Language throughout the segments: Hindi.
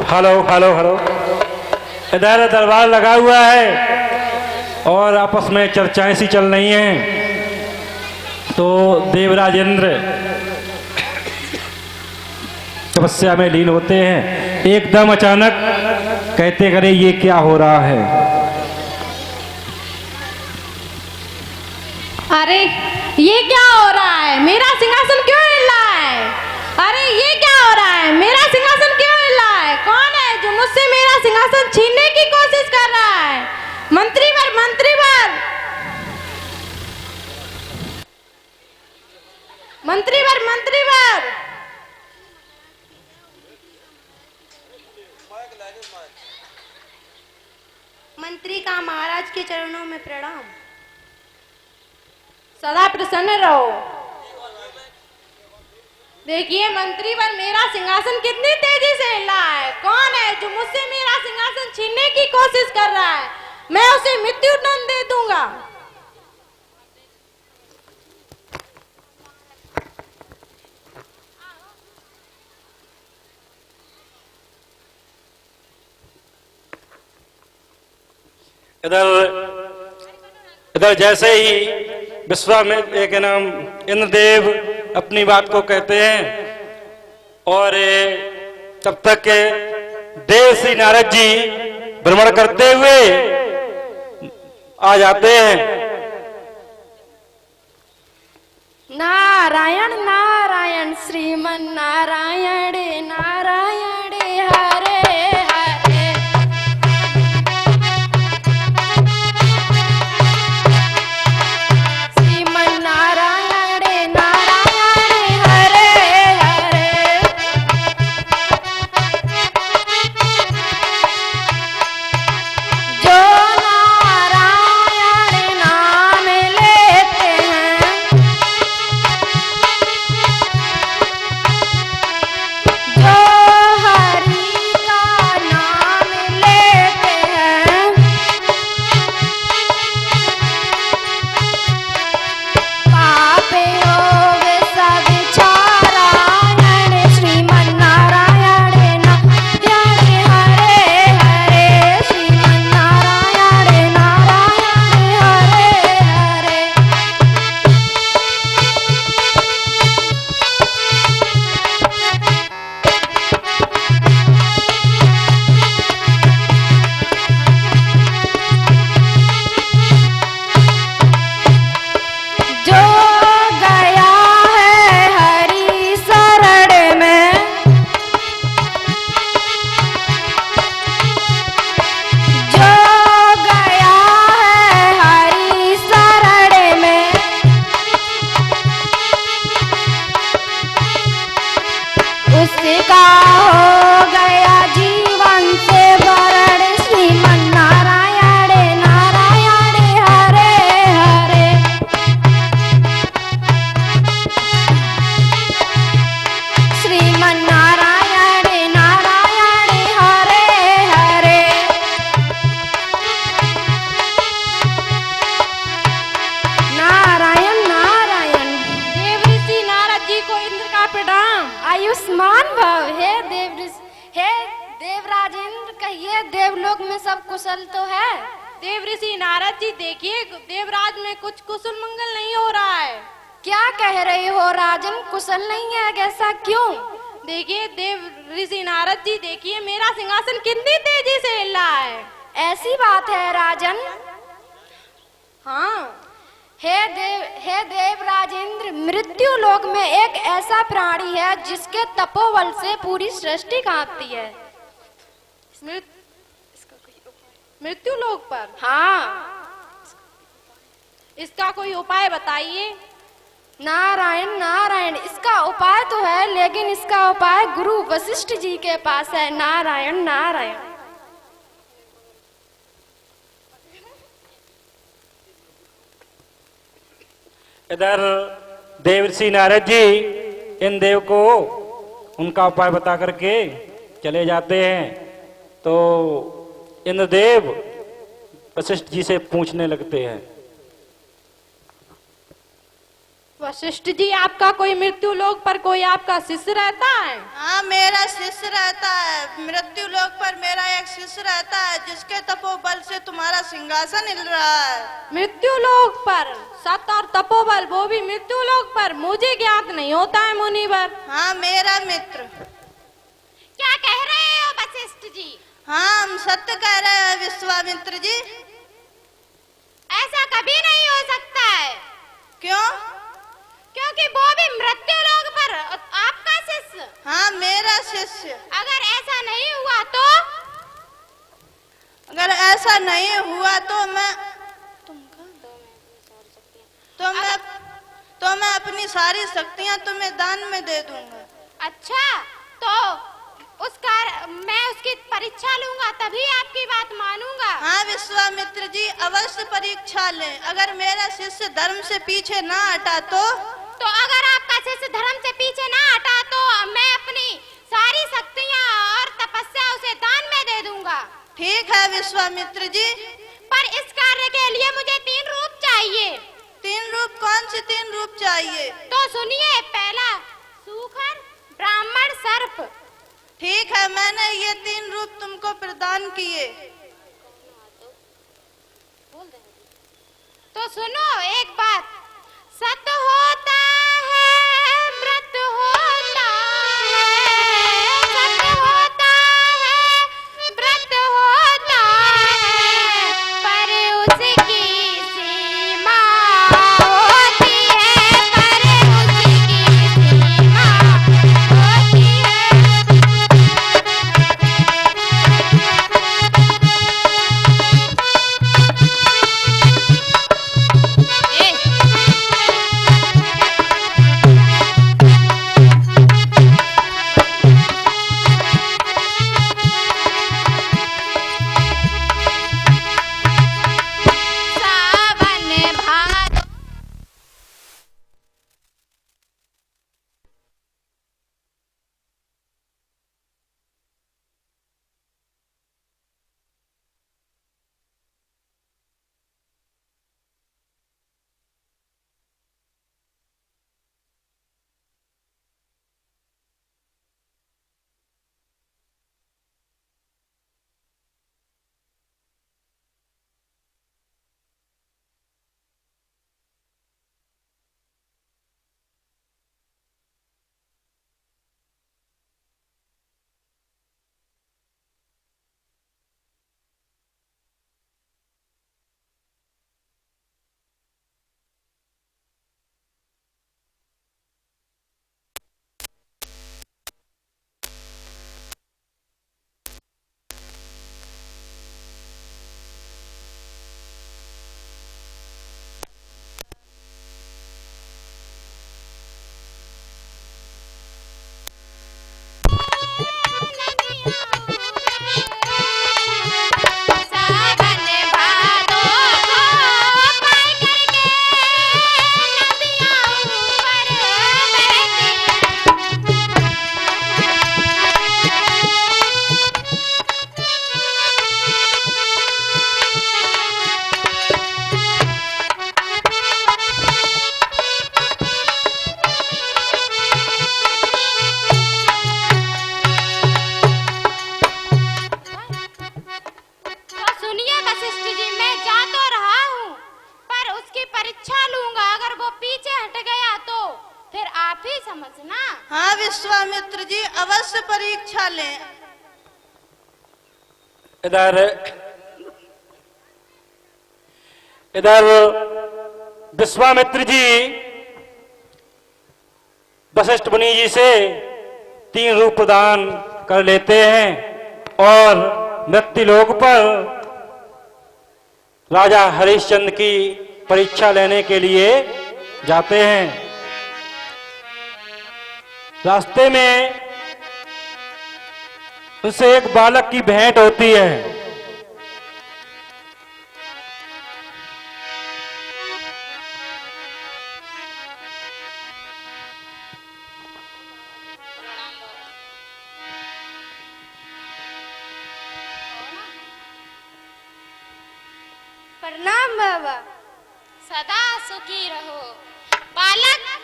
Hello hello hello. इधर दरबार लगा हुआ है और आपस में चर्चाएं सी चल रही हैं। तो देवराजेंद्र तपस्या में लीन होते हैं। एकदम अचानक कहते करे ये क्या हो रहा है। अरे ये क्या हो रहा है, मेरा सिंहासन क्यों हिल रहा है? अरे ये क्या हो रहा है, मेरा सिंहासन क्यों हिल रहा है? कौन है जो मुझसे मेरा सिंहासन छीनने की कोशिश कर रहा है? मंत्री वर, मंत्री वर, मंत्री वर, मंत्री वर। मंत्री का महाराज के चरणों में प्रणाम। सदा प्रसन्न रहो। देखिए मंत्री पर मेरा सिंहासन कितनी तेजी से हिल रहा है। कौन है जो मुझसे मेरा सिंहासन छीनने की कोशिश कर रहा है? मैं उसे मृत्युदंड दे दूंगा। इधर जैसे ही विश्वामित्र के नाम इंद्रदेव अपनी बात को कहते हैं और तब तक के देवश्री नारद जी भ्रमण करते हुए आ जाते हैं। नारायण नारायण श्रीमन नारायण नारायण हरे हरे। श्रीमन नारायण नारायण हरे हरे। जो नारायण नाम लेते हैं, जो हरि का नाम लेते हैं, पाप योग सब छारायण। श्रीमन नारायण नारायण हरे हरे। श्रीमन नारायण नारायण हरे हरे। जो गया है हरि शरण में, जो गया है हरि शरण में, उसका हो गया जीवन से वरण। श्रीमन नारायण नारायण हरे हरे। श्रीमन नारायण नारायण हरे हरे। नारायण नारायण। देव ऋषि नारद जी को इंद्र का प्रणाम। आयुष्मान भव। हे देव ऋषि, हे देवराजेंद्र, कहिए देवलोक में सब कुशल तो है? देव ऋषि नारद जी देखिए, देवराज में कुछ कुशल मंगल नहीं हो रहा है। क्या कह रहे हो राजन, कुशल नहीं है? ऐसा क्यों? देखिए देव ऋषि नारद जी, देखिए मेरा सिंहासन कितनी तेजी से हिल रहा है। ऐसी बात है राजन? हाँ। हे देव राजेंद्र, मृत्यु लोक में एक ऐसा प्राणी है जिसके तपोबल से पूरी सृष्टि कांपती है। मृत्यु लोक पर? हाँ। इसका कोई उपाय बताइए। नारायण नारायण, इसका उपाय तो है, लेकिन इसका उपाय गुरु वशिष्ठ जी के पास है। नारायण नारायण। इधर देवऋषि नारद जी इन देव को उनका उपाय बता करके चले जाते हैं। तो इंद्रदेव वशिष्ठ जी से पूछने लगते हैं। वशिष्ठ जी, आपका कोई मृत्यु लोक पर कोई आपका शिष्य रहता है? हाँ, मेरा शिष्य रहता है। मृत्यु लोक पर मेरा एक शिष्य रहता है, जिसके तपोबल से तुम्हारा सिंहासन हिल रहा है। मृत्यु लोक पर सत और तपोबल, वो भी मृत्यु लोक पर? मुझे ज्ञात नहीं होता है मुनिवर। हाँ, मेरा मित्र। क्या कह रहे हो वशिष्ठ जी? हाँ, हम सत्य कह रहे हैं विश्वामित्र जी। ऐसा कभी नहीं हो सकता है। क्यों? क्योंकि वो भी मृत्यु लोक पर आपका शिष्य। हाँ, मेरा शिष्य। अगर ऐसा नहीं हुआ तो? अगर ऐसा नहीं हुआ तो मैं अपनी सारी शक्तियाँ तुम्हें दान में दे दूंगा। अच्छा, तो मैं उसकी परीक्षा लूंगा, तभी आपकी बात मानूंगा। हाँ विश्वामित्र जी, अवश्य परीक्षा लें। अगर मेरा शिष्य धर्म से पीछे ना हटा तो अगर आपका शिष्य धर्म से पीछे ना हटा तो मैं अपनी सारी शक्तियाँ और तपस्या उसे दान में दे दूंगा। ठीक है विश्वामित्र जी। पर इस कार्य के लिए मुझे 3 रूप चाहिए। 3 रूप? कौन से 3 रूप चाहिए? तो सुनिए, पहला सूखर, ब्राह्मण, सर्प। ठीक है, मैंने ये 3 रूप तुमको प्रदान किए। तो सुनो एक बात, सत्य होता है, व्रत होता है, सत्य होता है, व्रत होता है, पर उसकी सीमा होती है, पर उसकी सीमा होती सावन भादो। सावन भादो को पाई करके नदियाँ ऊपर बहती तो सुनिए वशिष्ठ जी, मैं जा तो रहा हूँ, पर उसकी परीक्षा लूंगा। अगर वो पीछे हट गया तो फिर आप ही समझना। हाँ विश्वामित्र जी, अवश्य परीक्षा लें। इधर विश्वामित्र जी वशिष्ठ मुनि जी से 3 रूप प्रदान कर लेते हैं और मृत्युलोक पर राजा हरिश्चंद्र की परीक्षा लेने के लिए जाते हैं। रास्ते में उनसे एक बालक की भेंट होती है। प्रणाम बाबा। सदा सुखी रहो बालक।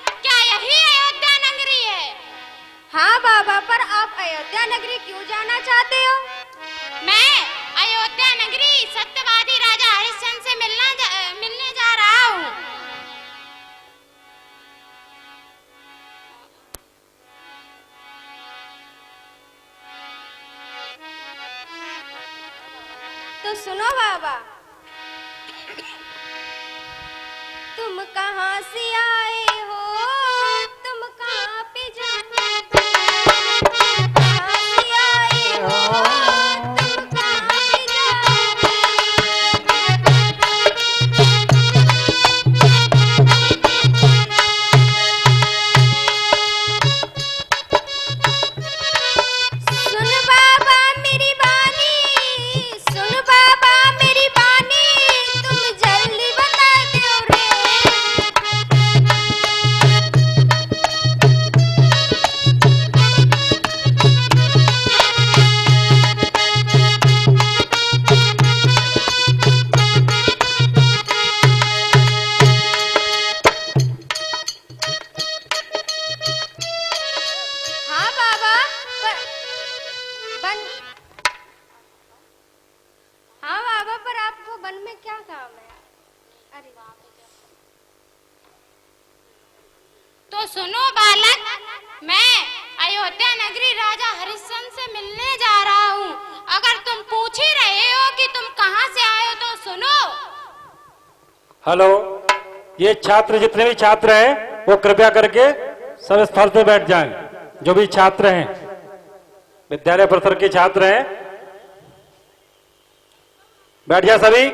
अयोध्या नगरी क्यों जाना चाहते हो? मैं अयोध्या नगरी सत्यवादी राजा हरिश्चंद्र से मिलने जा रहा हूँ। तो सुनो बाबा, तुम कहाँ से आए हो, तुम कहाँ पे जाओगे? कहाँ से आए हो, तुम कहाँ पे जाओगे? सुन बाबा मेरी बानी, सुन बाबा मेरी बानी, तुम जल्दी बता दो रे। हाँ बाबा, पर वन हाँ बाबा, पर आपको वन में क्या काम है? अरे तो सुनो बालक, मैं अयोध्या नगरी राजा हरिश्चंद्र से मिलने जा रहा हूँ। अगर तुम पूछ ही रहे हो कि तुम कहाँ से आए हो तो सुनो। हेलो, ये छात्र जितने भी छात्र हैं वो कृपया करके सब स्थल पे बैठ जाएं। जो भी छात्र हैं, विद्यालय परिसर के छात्र हैं, बैठ जाए सभी।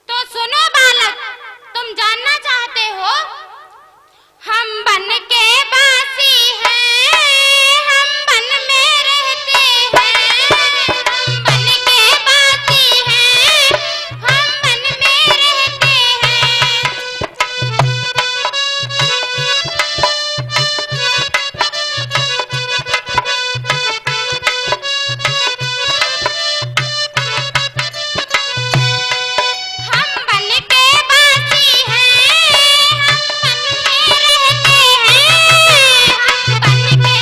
तो सुनो बालक, तुम जानना चाहते हो हम वन के वासी हैं, हम वन में रहते हैं। हम वन के वासी हैं, हम वन में रहते हम वन के वासी हैं, हम वन में रहते हैं। हम वन के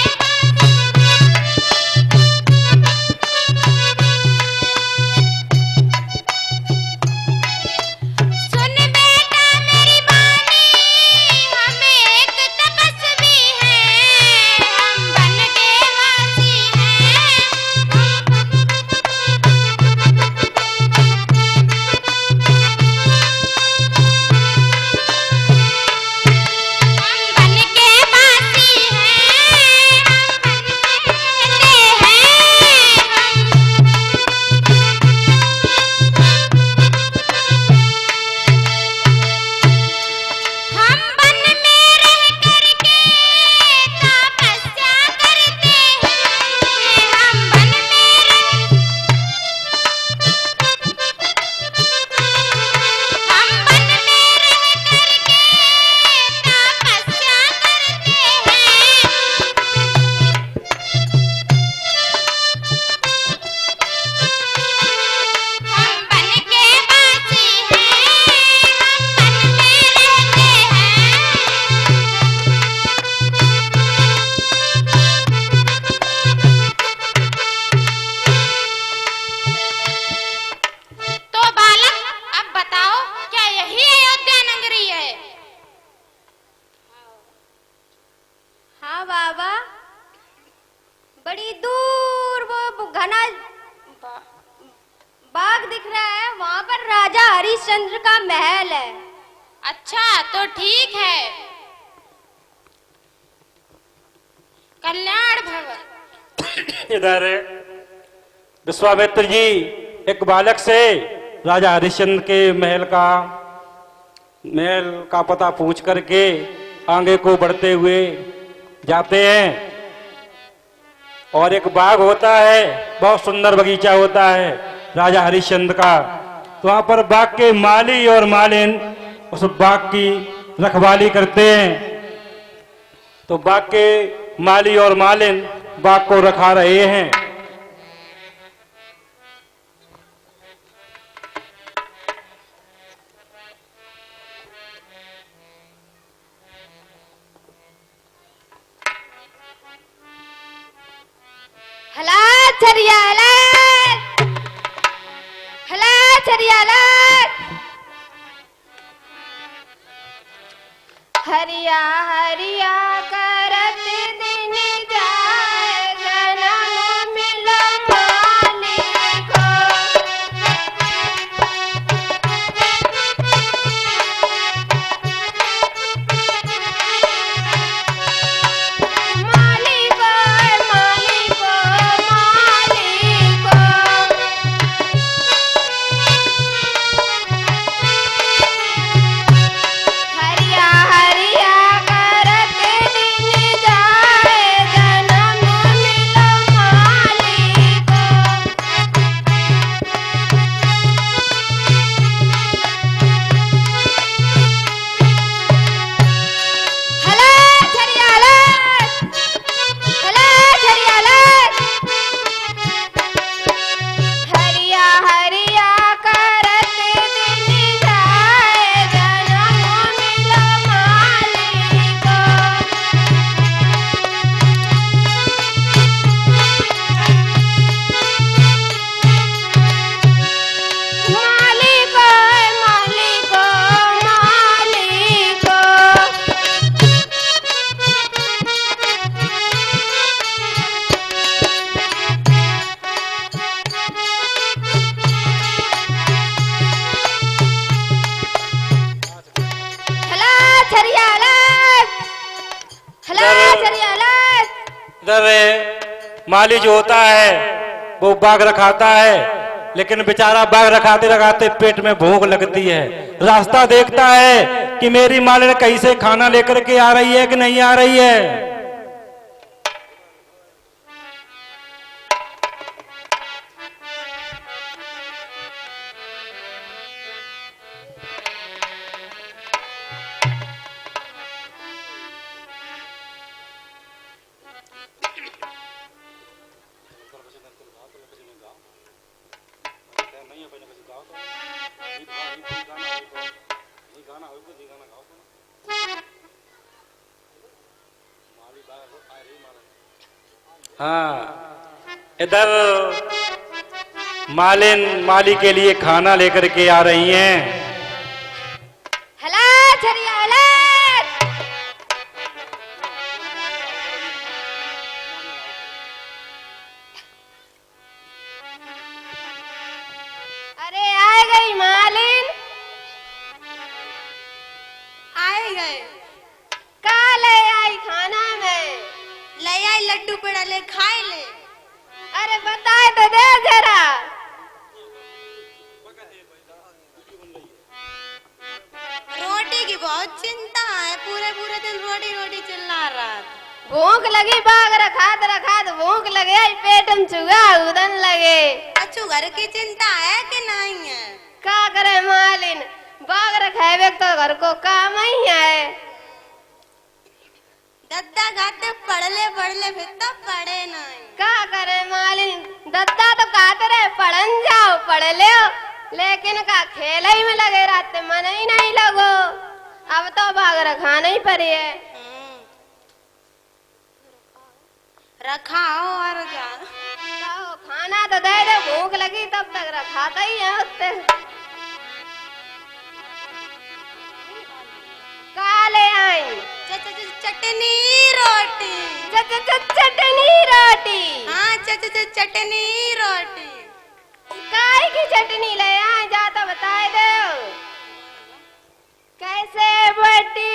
सुन बेटा मेरी बानी, हम एक तपस्वी हैं, हम वन के वासी हैं। हम वन के वासी हैं, हम वन में रहते हैं। हम वन में रह करके तपस्या करते हैं। हम वन में हम वन में रह करके तपस्या करते हैं। हम वन के वासी हैं, हम वन में रहते हैं। तो बालक, अब बताओ, क्या यही अयोध्या नगरी है? हाँ बाबा, बड़ी दूर वो घना बाग दिख रहा है, वहाँ पर राजा हरिश्चंद्र का महल है। अच्छा, तो ठीक है। कल्याण भवन। इधर विश्वामित्र जी एक बालक से राजा हरिश्चंद्र के महल का पता पूछ करके आगे को बढ़ते हुए जाते हैं। और एक बाग होता है, बहुत सुंदर बगीचा होता है राजा हरिश्चंद्र का। तो वहां पर बाग के माली और मालिन उस बाग की रखवाली करते हैं। तो बाग के माली और मालिन बाग को रखा रहे हैं। छरियाला हरिया हरिया करत दिन जाए जन्म मिल मालिक मालिक मालिक मालिक हरिया हरिया करत दिन जाए जन्म मिल मालिक हला छरियाला हला छरियाला हरिया हरिया करत दिन जाए जन्म मिल मालिक मालिक मालिक मालिक हला छरियाला हला छरियाला इधर माली जो होता है वो बाघ रखाता है, लेकिन बेचारा बाघ रखाते रखाते पेट में भूख लगती है। रास्ता देखता है कि मेरी मालिन कहीं से खाना लेकर के आ रही है कि नहीं आ रही है। हाँ, इधर मालिन माली के लिए खाना लेकर के आ रही हैं। हला छरियाला अरे आ गई मालिन आए गए का ले आई खाना में ले आई लड्डू पेड़ा ले खाए ले। अरे बताए तो दे जरा रोटी की बहुत चिंता है, पूरे पूरे दिन रोटी रोटी चिल्ला रहा था। भूख लगी बाग रखात भूख लगे पेट में चुगा उदन लगे अच्छू घर की चिंता है कि नहीं है? का करे मालिन बाग रखावे तो घर को काम ही है दद्दा गाते पढ़ ले फिर तो पढ़े नहीं। का करे मालिन दद्दा तो कहते रहे पढ़न जाओ पढ़ ले लेकिन का खेल ही में लगे रहते मन ही नहीं लगो। अब तो बाग रखाना ही पड़ी है। रखाओ और क्या तो खाना तो दे दे भूख लगी तब तक रखाता ही है उससे काले आई चटनी रोटी। चटनी रोटी हाँ चटनी रोटी। काय की चटनी ले आए जाता बताए दो कैसे बटी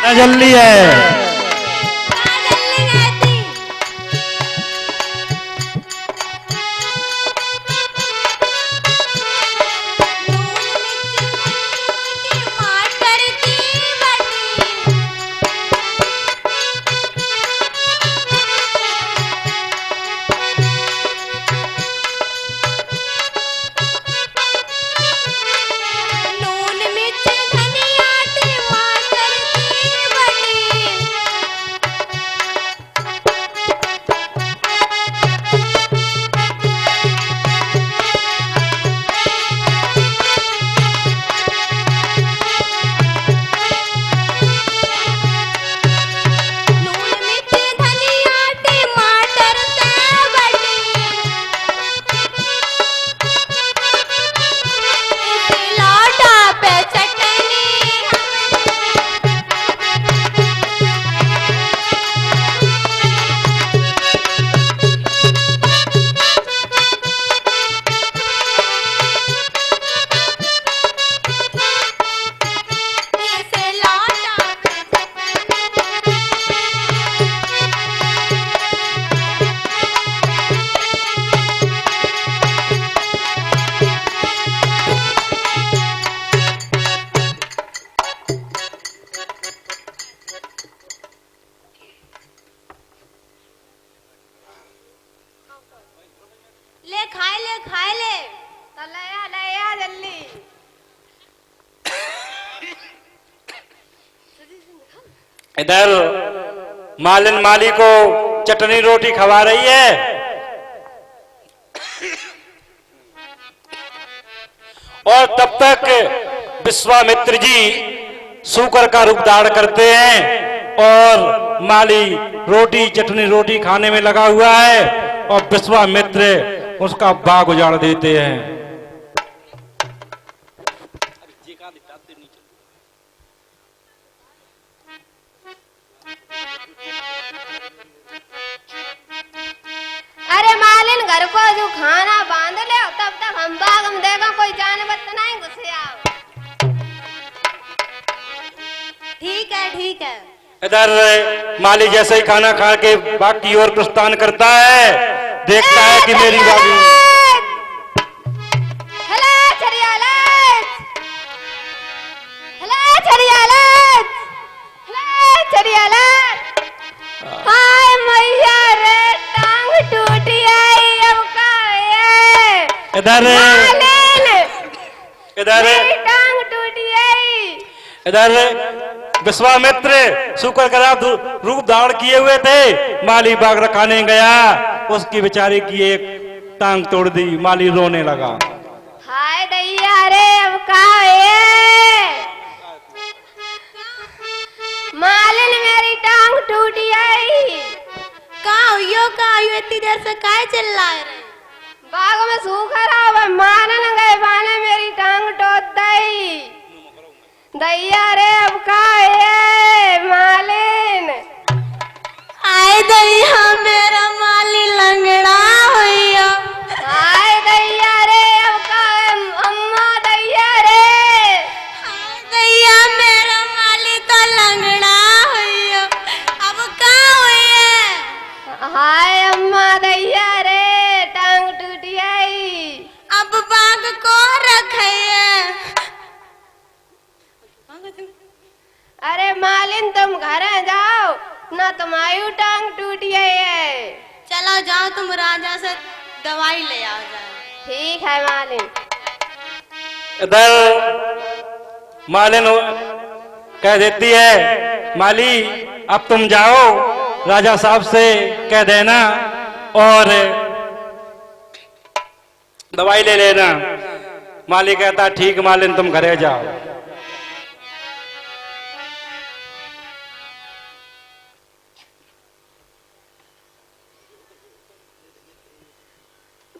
न जल्दी है। कहाँ जल्दी गई थी? टमाटर की बटी। नून मिर्च धनिया टमाटर की बटी। नून मिर्च धनिया टमाटर से बटी। इस लोटा पे चटनी इस लोटा पे ले खाए ले खाए ले। तो ले आ जल्दी। इधर मालिन माली को चटनी रोटी खवा रही है और तब तक विश्वामित्र जी सूकर का रूप धारण करते हैं और माली रोटी चटनी रोटी खाने में लगा हुआ है और विश्वामित्र उसका बाग उजाड़ देते हैं। अरे मालिन घर को जो खाना बांध ले तब तक हम बाग में देखा कोई जानवर तो नहीं घुसे आओ। ठीक है। इधर माली जैसे ही खाना खा के बाग की ओर प्रस्थान करता है, देखता है कि मेरी बागी हेलो चरियालत, हेलो चरियालत, हेलो चरियालत। हाय मैया रे टांग टूटी आई अब का है। इधर मालिन इधर मेरी टांग टूटी आई। इधर विश्वामित्र सूकर का रूप धारण किए हुए थे। माली बाग रखाने गया, उसकी बेचारी की एक टांग तोड़ दी। माली रोने लगा। हाय दैया रे अब का है। मालिन मेरी टांग टूटी आई। कहाँ हुई इतनी देर से काहे चिल्ला रहे? बाग में सूखा रहा मारन गए बाने मेरी टांग टूट गई। दैया रे अब का है मालिन। आए दैया मेरा माली लंगड़ा हुआ। हाय दैया रे अब का है अम्मा दैया रे। आए दैया मेरा माली तो लंगड़ा हुआ। अब कहाँ हुई है? हाय अम्मा दैया रे टांग टूटी आई। अब बाग को रखे है। अरे मालिन तुम घर जाओ ना, तुम्हारी टांग टूटी है। चलो जाओ तुम राजा से दवाई ले आओ जाओ। ठीक है मालिन। इधर मालिन कह देती है, माली अब तुम जाओ राजा साहब से कह देना और दवाई ले लेना। माली कहता ठीक मालिन तुम घरे जाओ।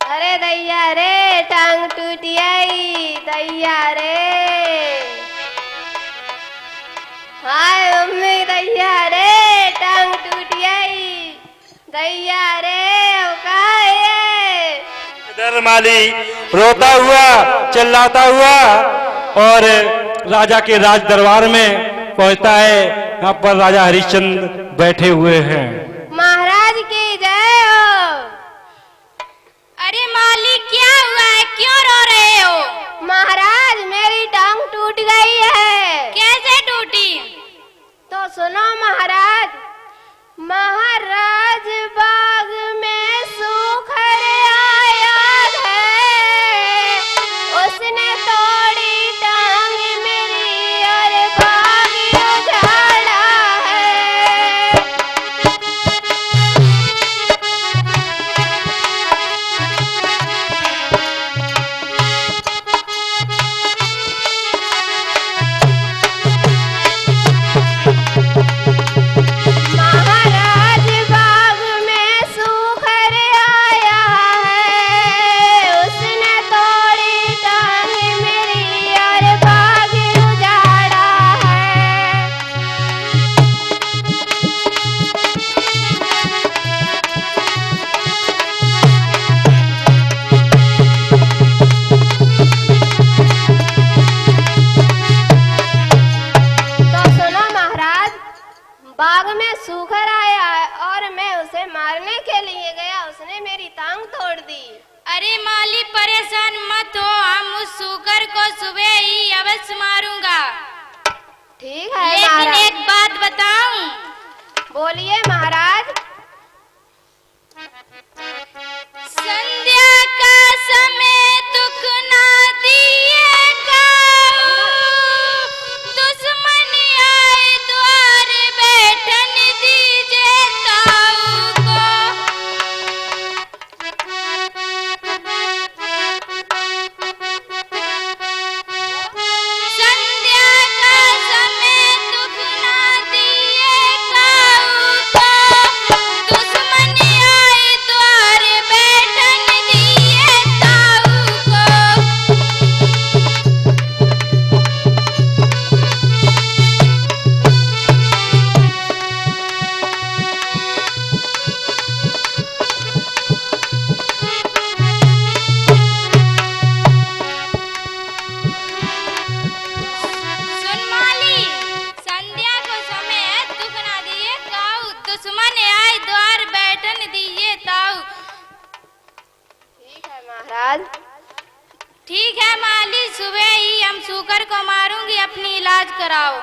अरे दैया रे टांग टूटी आई। दैया रे हाय मम्मी दैया रे टांग टूटी आई। दैया रे अब का है। इधर माली रोता हुआ चिल्लाता हुआ और राजा के राज दरबार में पहुंचता है। यहाँ पर राजा हरिश्चंद्र बैठे हुए हैं। महाराज की जय हो। अरे माली क्या हुआ है, क्यों रो रहे हो? महाराज मेरी टांग टूट गई है। कैसे टूटी? तो सुनो महाराज, महाराज बाग में सूखर आया है, उसने तोड़ी टांग मेरी और बाग उजाड़ा है। महाराज बाग में सूखर आया है, उसने तोड़ी टांग मेरी और बाग उजाड़ा है। तो सुनो महाराज, बाग में सूखर आया है और मैं उसे मारने के लिए गया, उसने मेरी टांग तोड़ दी। अरे माली परेशान मत हो, हम उस सूकर को सुबह ही अवश्य मारूंगा। ठीक है लेकिन महाराज। एक बात बताऊं? बोलिए महाराज। संध्या का समय दुख ना दिएगा, दुश्मनी आए द्वार बैठन दीजिए ताऊ को। संध्या का समय दुख ना दिएगा को, दुश्मनी आए द्वार बैठन दिए ताऊ को। सुन माली, संध्या को समय है, दुख ना दिए ताऊ, दुश्मन आए द्वार बैठन दिए ताऊ। ठीक है महाराज। ठीक है माली, सुबह ही हम सूकर को मारूंगी, अपनी इलाज कराओ।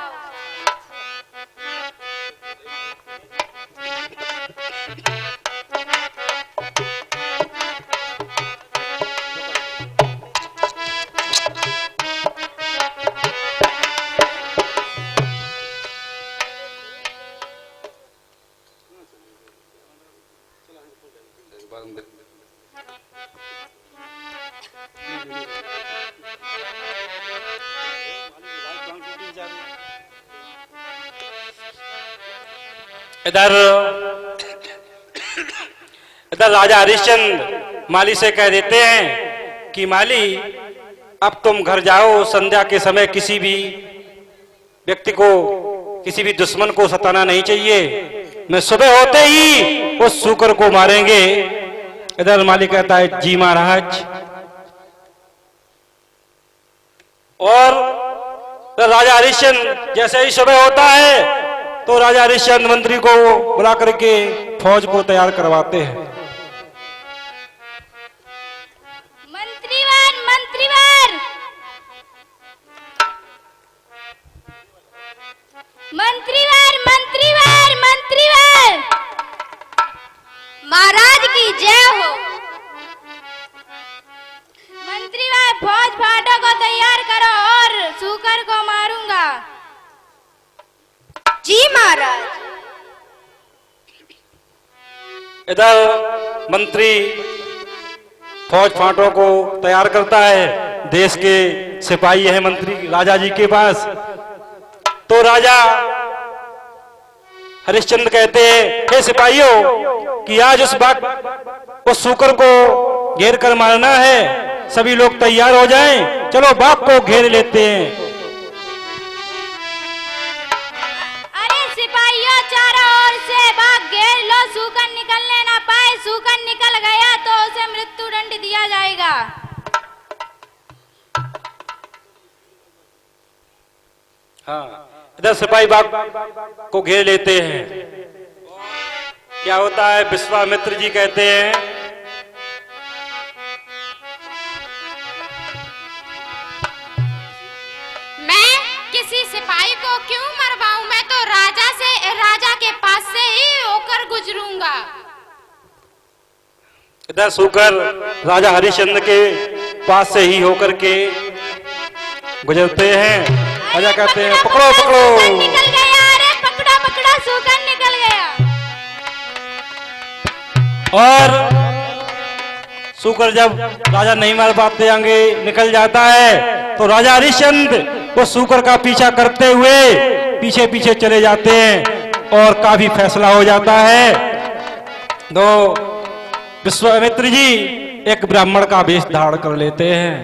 इधर इधर राजा हरिश्चंद्र माली से कह देते हैं कि माली अब तुम घर जाओ, संध्या के समय किसी भी व्यक्ति को, किसी भी दुश्मन को सताना नहीं चाहिए, मैं सुबह होते ही उस सूकर को मारेंगे। इधर माली कहता है जी महाराज। और राजा हरिश्चंद्र जैसे ही सुबह होता है तो राजा हरिश्चंद्र मंत्री को बुला करके फौज को तैयार करवाते हैं। मंत्रीवर, मंत्रीवर, मंत्रीवर, मंत्रीवर, मंत्रीवर। महाराज की जय हो। मंत्रीवर, फौज फाटों को तैयार करो और सूकर को मारूंगा। जी महाराज। इधर मंत्री फौज फाटों को तैयार करता है, देश के सिपाही है मंत्री राजा जी के पास। तो राजा हरिश्चंद्र कहते हैं हे सिपाहियों कि आज उस सूकर को घेर कर मारना है, सभी लोग तैयार हो जाएं, चलो बाघ को घेर लेते हैं। अरे सिपाहियों, चारों ओर से बाघ घेर लो, सूकर निकलने ना पाए। सूकर निकल गया तो उसे मृत्यु दंड दिया जाएगा। हाँ, इधर सिपाही बाग को घेर लेते हैं। क्या होता है, विश्वामित्र जी कहते हैं, मैं किसी सिपाही को क्यों मरवाऊं, मैं तो राजा के पास से ही होकर गुजरूंगा। इधर सूकर राजा हरिश्चंद्र के पास से ही होकर के गुजरते हैं। राजा कहते हैं, पकड़ो पकड़ो। निकल गया, अरे पकड़ा पकड़ा, सूकर निकल गया। और सूकर जब राजा नहीं मार पाते, आगे निकल जाता है, तो राजा हरिश्चंद्र वो सूकर का पीछा करते हुए पीछे पीछे चले जाते हैं और काफी फैसला हो जाता है। तो विश्वामित्र जी एक ब्राह्मण का वेश धारण कर लेते हैं।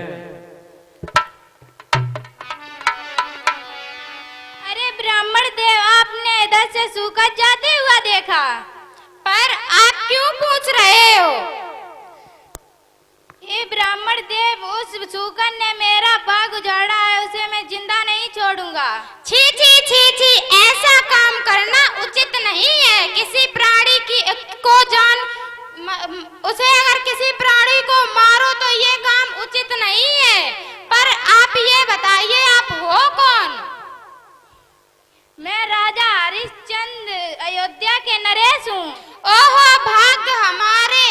अरे ब्राह्मण देव, आपने इधर से सूकर जाते हुआ देखा, पर आप क्यों पूछ रहे हो? हे ब्राह्मण देव, उस सूकर ने मेरा बाग उजाड़ा है, उसे मैं जिंदा नहीं छोड़ूंगा। छी छी छी छी, ऐसा काम करना उचित नहीं है। किसी प्राणी को उसे अगर किसी प्राणी को मारो तो ये काम उचित नहीं है। पर आप ये बताइए, आप हो कौन? मैं राजा हरिश्चंद्र अयोध्या के नरेश हूँ। ओहो भाग्य हमारे,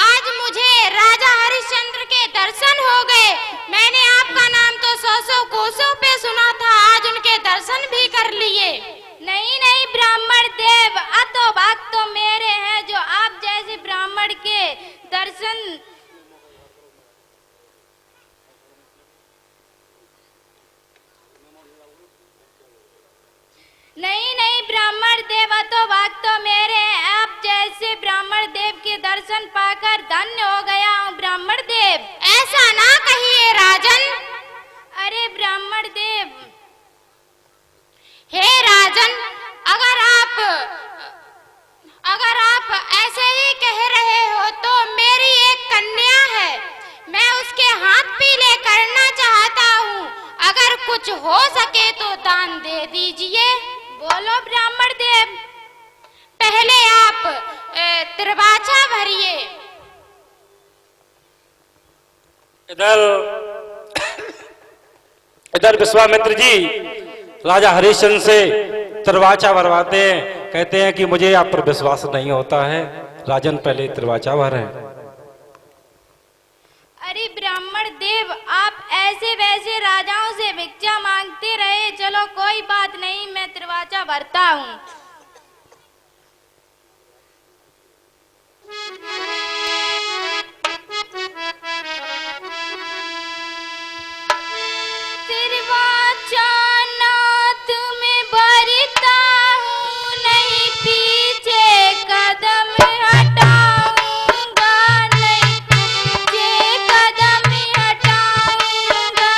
आज मुझे राजा हरिश्चंद्र के दर्शन हो गए। मैंने आपका नाम तो सौ कोसों पे सुना था, आज उनके दर्शन भी कर लिए। नहीं नहीं ब्राह्मण देव, अतो भाग तो मेरे हैं जो आप जैसे ब्राह्मण के दर्शन। नहीं नहीं ब्राह्मण देव, अतो भाग तो मेरे हैं, आप जैसे ब्राह्मण देव के दर्शन पाकर धन्य हो गया हूँ ब्राह्मण देव। ऐसा ना कहिए राजन। अरे ब्राह्मण देव, हे राजन, अगर आप ऐसे ही कह रहे हो तो मेरी एक कन्या है, मैं उसके हाथ पीले करना चाहता हूँ। अगर कुछ हो सके तो दान दे दीजिए। बोलो ब्राह्मण देव। पहले आप त्रिवाचा भरिए। इधर विश्वामित्र जी राजा हरिश्चंद्र से त्रिवाचा भरवाते हैं। कहते हैं कि मुझे आप पर विश्वास नहीं होता है, राजन पहले त्रिवाचा भरें। अरे ब्राह्मण देव, आप ऐसे वैसे राजाओं से भिक्षा मांगते रहे, चलो कोई बात नहीं, मैं त्रिवाचा भरता हूँ। त्रिवाचा नाथ में भरता हूँ, नहीं पीछे कदम हटाऊंगा, नहीं पीछे कदम हटाऊंगा।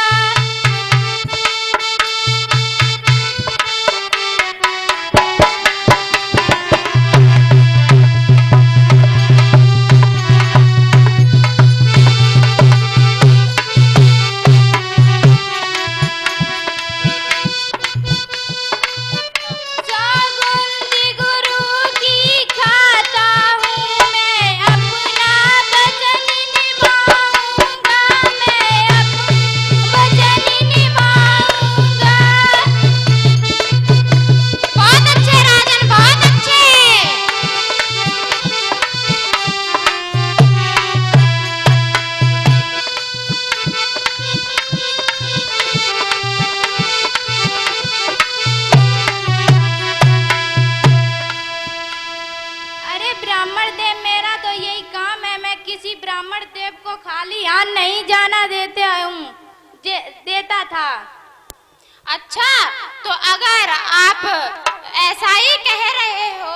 चागुंदी गुरु की खाता हूँ, मैं अपना वचन निभाऊंगा, मैं अपना वचन निभाऊंगा। बहुत अच्छे राजन, बहुत अच्छे। अरे ब्राह्मण देव, मेरा तो यही काम है, मैं किसी ब्राह्मण देव को खाली हाथ नहीं जाना देता था। अच्छा, तो अगर आप ऐसा ही कह रहे हो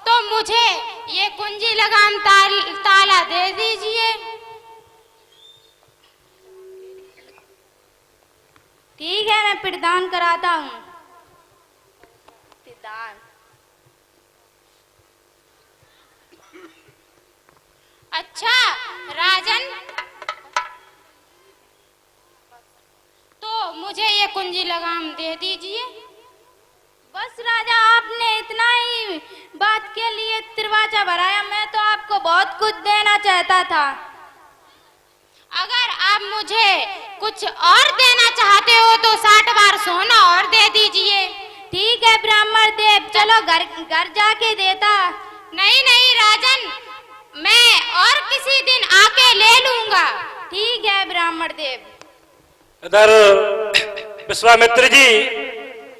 तो मुझे ये कुंजी लगाम ताला दे दीजिए। ठीक है, मैं प्रदान कराता हूँ। प्रदान। अच्छा राजन, तो मुझे ये कुंजी लगाम दे दीजिए। कुछ देना चाहता था। अगर आप मुझे कुछ और देना चाहते हो तो 60 बार सोना और दे दीजिए। ठीक है ब्राह्मण देव, चलो घर जाके देता। नहीं नहीं राजन, मैं और किसी दिन आके ले लूंगा। ठीक है ब्राह्मण देव। इधर विश्वामित्र जी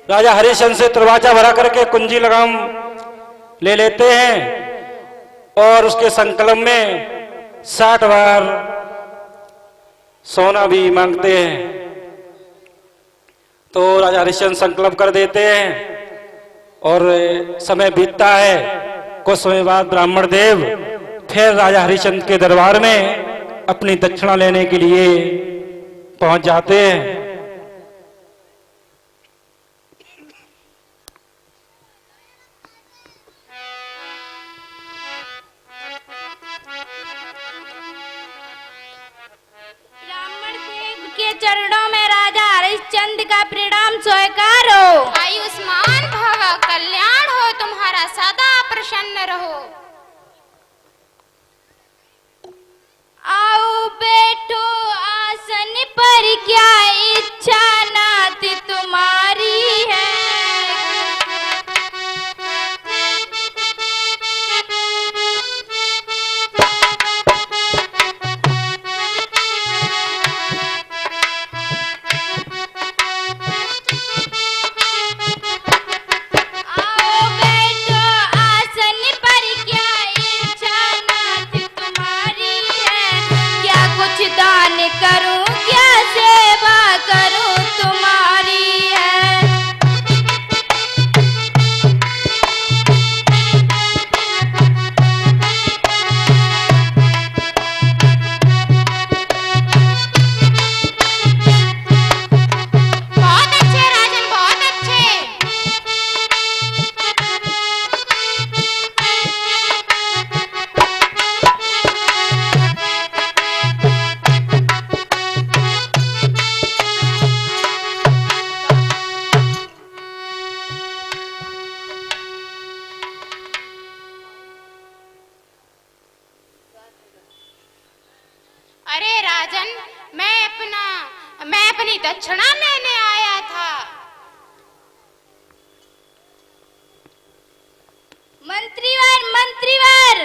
राजा हरिश्चंद्र से दरवाजा भरा करके कुंजी लगाम ले लेते हैं और उसके संकल्प में 60 बार सोना भी मांगते हैं। तो राजा हरिश्चंद्र संकल्प कर देते हैं और समय बीतता है। कुछ समय बाद ब्राह्मण देव फिर राजा हरिश्चंद्र के दरबार में अपनी दक्षिणा लेने के लिए पहुंच जाते हैं। ब्राह्मण देव के चरणों में राजा हरिश्चंद्र का प्रणाम स्वीकार हो। आयुष्मान भव, कल्याण हो तुम्हारा, सदा प्रसन्न रहो। आओ बैठो आसन पर, क्या इच्छा नाथ तुम्हारी है। आओ बैठो आसन पर, क्या इच्छा नाथ तुम्हारी है। क्या कुछ दान करूं, क्या सेवा करूं तुम्हारी है। बहुत अच्छे राजन, बहुत अच्छे। अरे राजन, मैं अपनी दक्षिणा लेने आया था। मंत्रीवर मंत्रीवर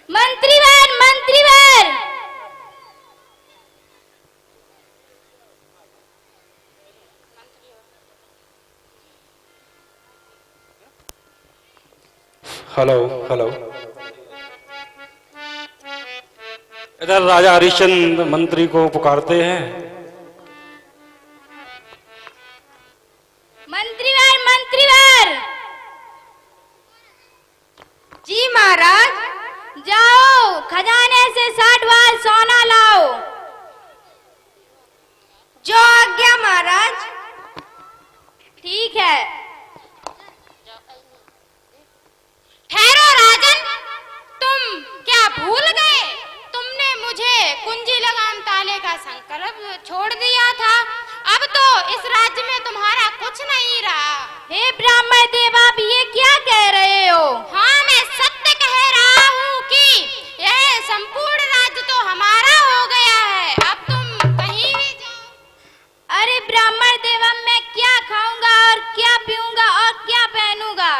मंत्रीवर मंत्रीवर। Hello hello. इधर राजा हरिश्चंद्र मंत्री को पुकारते हैं। मंत्रीवर मंत्रीवर। जी महाराज। जाओ खजाने से 60 बार सोना लाओ। जो आज्ञा महाराज। ठीक है। ठहरो राजन, तुम क्या भूल गए? तुमने मुझे कुंजी लगाम ताले का संकल्प छोड़ दिया था। अब तो इस राज्य में तुम्हारा कुछ नहीं रहा। हे ब्राह्मण देव, आप ये क्या कह रहे हो? हाँ, मैं सत्य कह रहा हूँ कि यह संपूर्ण राज्य तो हमारा हो गया है। अब तुम कहीं भी जाओ। अरे ब्राह्मण देव, मैं क्या खाऊंगा और क्या पीऊंगा और क्या पहनूंगा?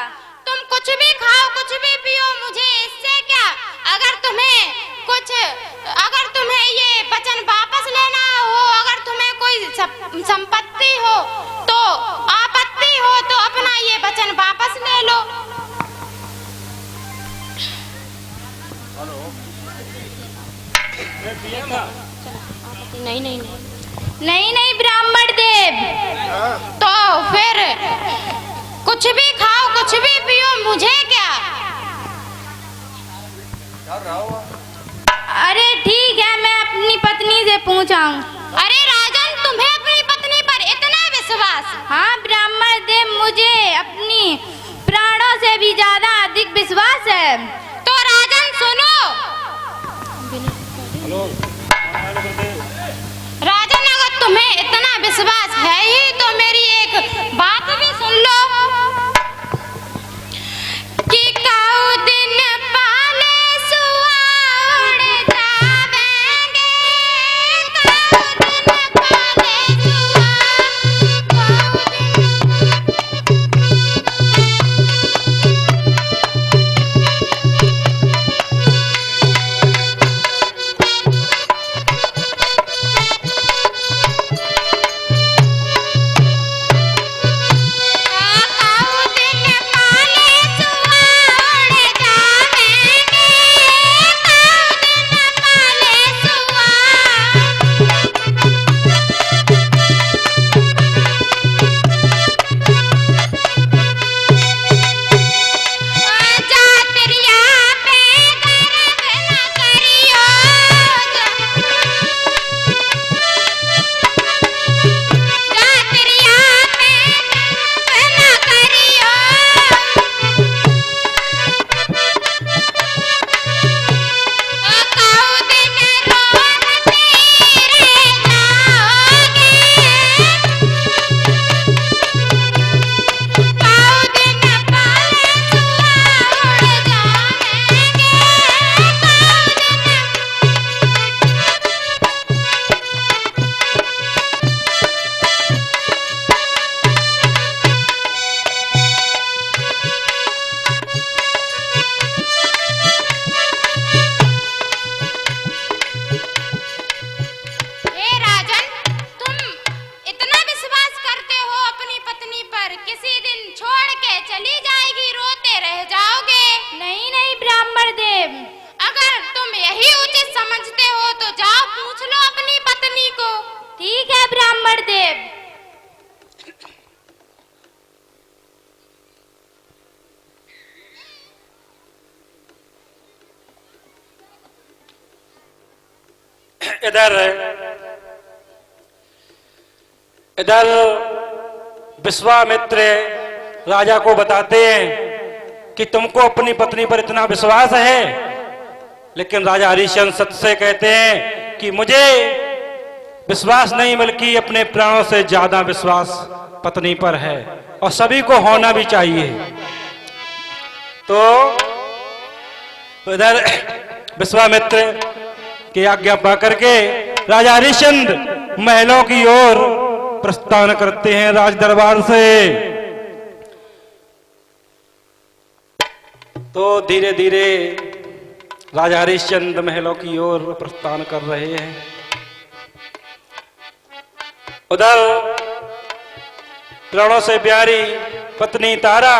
तुम कुछ भी खाओ, कुछ भी पियो, मुझे इससे क्या। अगर तुम्हें ये वचन वापस लेना हो, अगर तुम्हें कोई संपत्ति हो तो आपत्ति हो तो अपना ये वचन वापस ले लो। नहीं ब्राह्मण देव। तो फिर कुछ भी खाओ, कुछ भी पियो, मुझे क्या। अरे ठीक है, मैं अपनी पत्नी से पूछाऊं। अरे राजन, तुम्हें अपनी पत्नी पर इतना विश्वास? हाँ ब्राह्मण देव, मुझे अपनी प्राणों से भी ज्यादा अधिक विश्वास है। तो राजन सुनो। राजन, अगर तुम्हें इतना विश्वास है ही तो मेरी एक बात भी सुन लो कि किसी दिन छोड़ के चली जाएगी, रोते रह जाओगे। नहीं नहीं ब्राह्मण देव, अगर तुम यही उचित समझते हो तो जाओ पूछ लो अपनी पत्नी को। ठीक है ब्राह्मण देव। इधर विश्वामित्र राजा को बताते हैं कि तुमको अपनी पत्नी पर इतना विश्वास है, लेकिन राजा हरिश्चंद्र सत्य से कहते हैं कि मुझे विश्वास नहीं बल्कि अपने प्राणों से ज्यादा विश्वास पत्नी पर है, और सभी को होना भी चाहिए। तो इधर विश्वामित्र की आज्ञा पा करके राजा हरिश्चंद्र महलों की ओर प्रस्थान करते हैं राज दरबार से। तो धीरे धीरे राजा हरिश्चंद्र महलों की ओर प्रस्थान कर रहे हैं। उधर प्राणों से प्यारी पत्नी तारा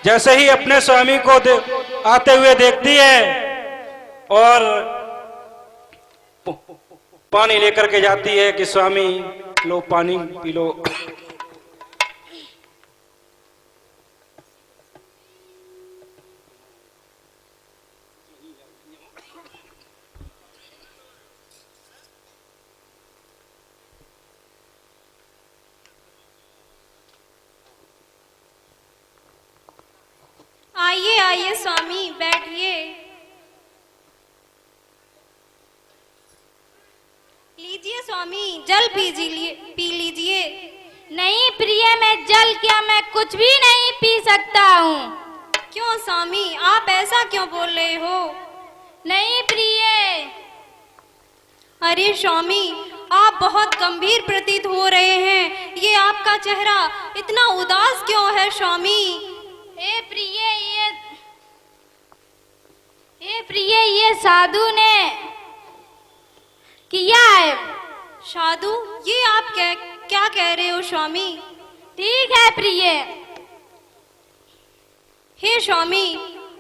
जैसे ही अपने स्वामी को आते हुए देखती है और पानी लेकर के जाती है कि स्वामी लो पानी पी लो। आइए आइए स्वामी, बैठिए। लीजिए स्वामी, जल पी लीजिए। नहीं प्रिय, मैं जल क्या, मैं कुछ भी नहीं पी सकता हूँ। क्यों स्वामी, आप ऐसा क्यों बोल रहे हो? नहीं प्रिय। अरे स्वामी, आप बहुत गंभीर प्रतीत हो रहे हैं। ये आपका चेहरा इतना उदास क्यों है स्वामी? हे प्रिय, ये साधु ने किया है। साधु, ये आप क्या कह रहे हो स्वामी? ठीक है प्रिय। हे स्वामी,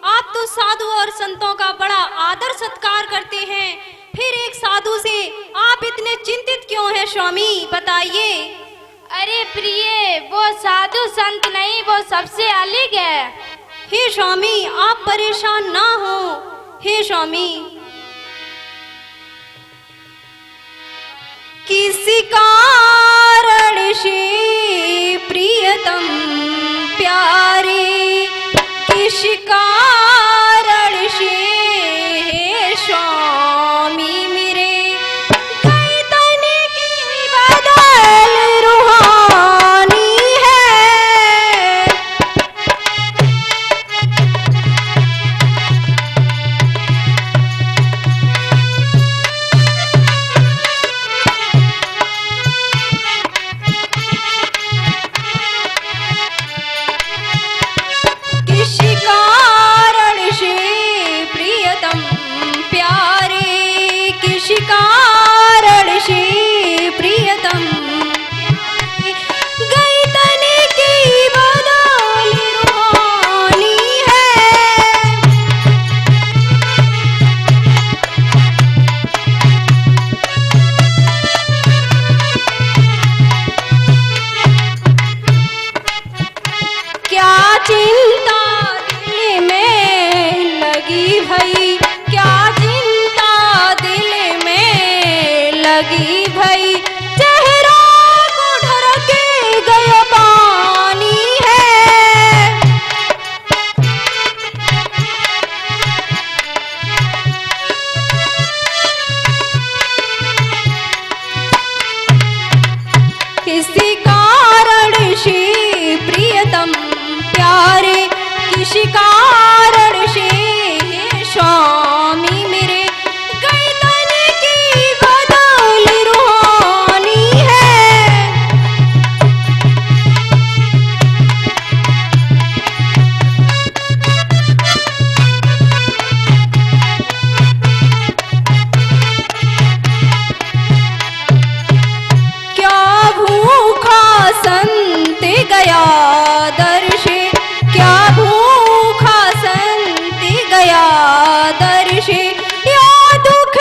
आप तो साधु और संतों का बड़ा आदर सत्कार करते हैं, फिर एक साधु से आप इतने चिंतित क्यों हैं स्वामी, बताइए। अरे प्रिय, वो साधु संत नहीं, वो सबसे अलग है। हे स्वामी, आप परेशान ना हो। हे स्वामी, किसी कारण से प्रियतम प्यारे, किस कारण से हे स्वामी मेरे, कई तने की बदल रूहानी है। किसी कारण से प्रियतम प्यारे, किसी कारण से प्रियतम गई तने की बदल रूहानी है। क्या चिंता दिल में लगी भई, क्या चिंता दिल में लगी भई, चेहरा को ढरके गया पानी है। किसी कारण से प्रियतम प्यारे, किसी कारण से हे स्वामी मेरे, गई तने की बदल रूहानी है। क्या भूखा संत गया दर्शे, क्या भूखा संति गया दर्शे, या दुख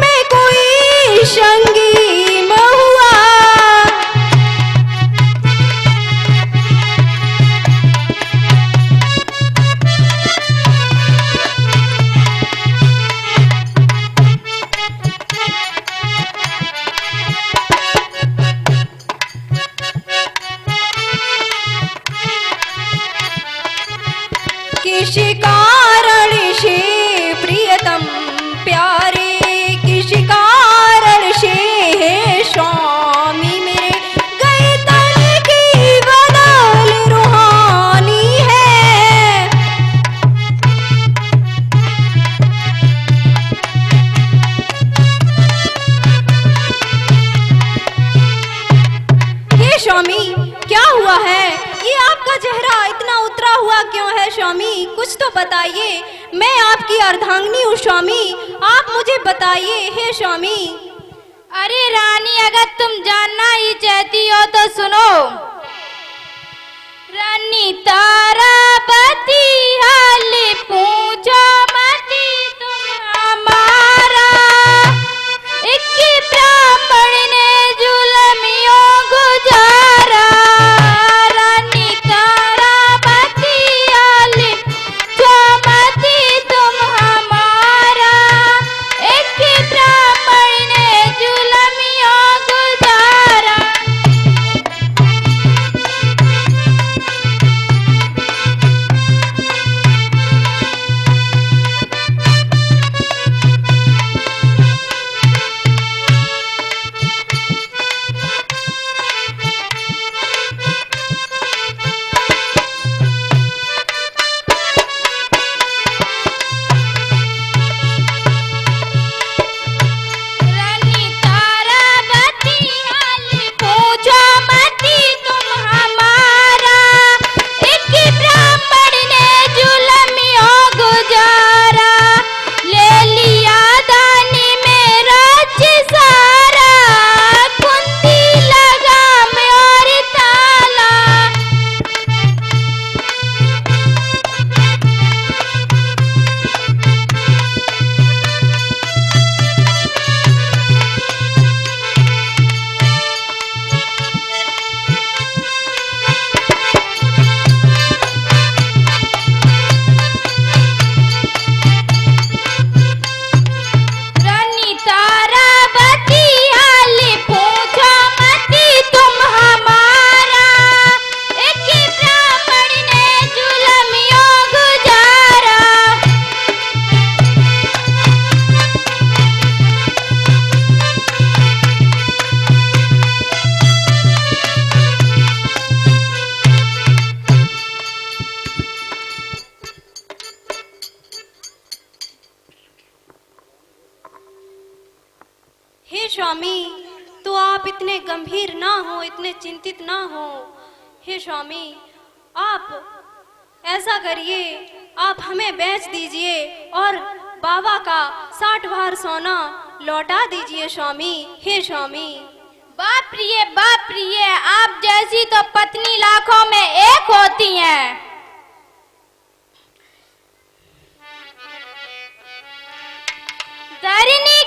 में कोई संगी महुआ। किसी कारण से प्रियतम प्यारे, किसी कारण से है स्वामी मेरे, गए तन की बदल रूहानी है। हे स्वामी क्या हुआ है, ये आपका चेहरा इतना उतरा हुआ क्यों है स्वामी, कुछ तो बताइए। मैं आपकी अर्धांगिनी हूँ स्वामी, आप मुझे बताइए हे स्वामी। अरे रानी, अगर तुम जानना ही चाहती हो तो सुनो। रानी तारावती हाल पूछो मती तुम हमारा, एक ब्राह्मण ने जुलमियों गुजारा। रानी तारावती हाल पूछो मती तुम हमारा, एक ब्राह्मण ने जुलमियों गुजारा। रानी तारावती हाल पूछो मती तुम हमारा, एक ब्राह्मण ने जुलमियों गुजारा। ले लिया दानी में राज्य सारा, कुंती लगाम और ताला। रानी तारावती हाल पूछो मती तुम हमारा, एक ब्राह्मण ने जुलमियों गुजारा। हे स्वामी, तो आप इतने गंभीर ना हो, इतने चिंतित ना हो। हे स्वामी, आप ऐसा करिए, आप हमें बेच दीजिए और बाबा का 60 भार सोना लौटा दीजिए स्वामी। हे स्वामी। बाप प्रिय, आप जैसी तो पत्नी लाखों में एक होती हैं। धरनी